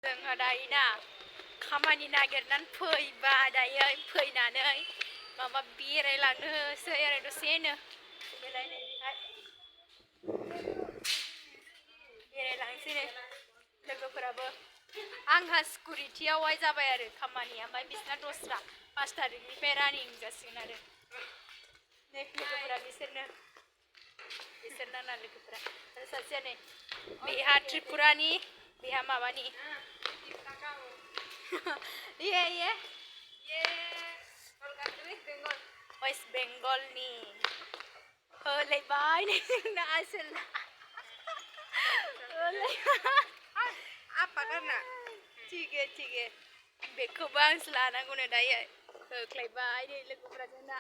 जोंहा दायोना खामानि नागिरनानै फैबा दायो फैनानै माबा बेरायलांनोसै आरो दसेनो बेरायनायहाय बेरायलांसै लोगोफोराबो आंहा सिकुरिटियावहाय जाबाय आरो खामानिया ओमफ्राय बिसोरना दस्रा 5 थारिखनिफ्राय रानिं जासिगोन आरो लोगोफोरा बिसोरना लोगोफोरा आरो सासेया नै बेहा त्रिपुरानि बेहा माबानि ये वेस्ट बेंगलनि होलायबाय नै जोंना आसोलना apa karena थिगे बेखौबो आंसो लानांगौनो दायो होख्लायबाय नै लोगोफोरा जोंना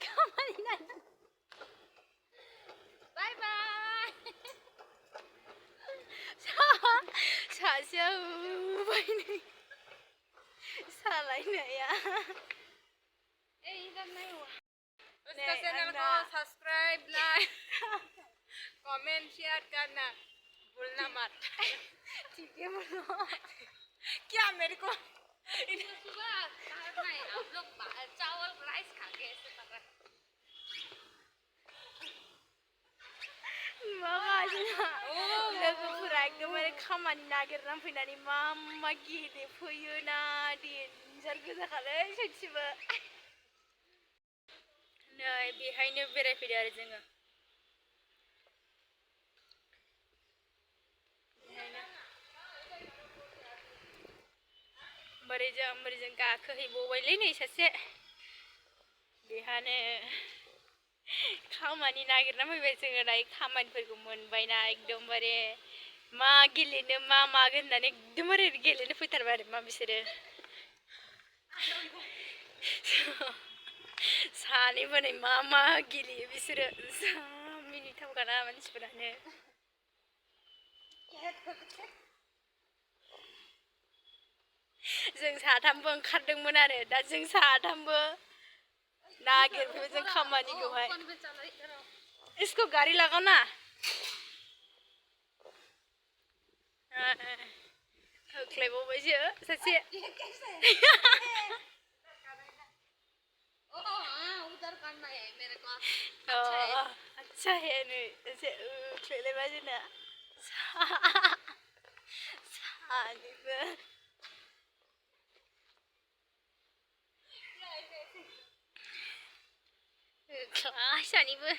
खामानि नागिरनानै बाय बाय सासेया होबाय नै सालायनाया उसका चैनल को सब्सक्राइब लाइक कमेंट शेयर करना भूलना मत ठीक है बोलो क्या मेरे को सुबह में आप लोग चावल राइस खा के ऐसे कर रहे लोगोफोरा एकदमबारे खामानि नागिरनानै फैनानै मा गेलेफैयोना डेन्जार गोजाखालै सयथिबो नै बेहायनो बेरायफैदो आरो जोङो बोरैजों गाखोहैबावबायलै नै सासे बेहानो खामानि नागिरना फैबाय जोङो दायो खामानिफोरखौ मोनबायना एकदमबारे मा गेलेनो मा मागोन होननानै एकदमबारे गेलेनो फैथारबाय आरो मा बिसोरो सानैबो नै मा गेलेयो बिसोरो जा मिनिथावगाना मानसिफोरानो जों साथामबो ओंखारदोंमोन आरो दा जों साथामबो नागिरफैबाय जों खामानिखौहाय इसको गाड़ी लगाओ ना होख्लायबावबायसो सासे उधर करना है मेरे को अच्छा है नै एसे होख्लायलायबाय जोंना सानैबो होख्लाय सानैबो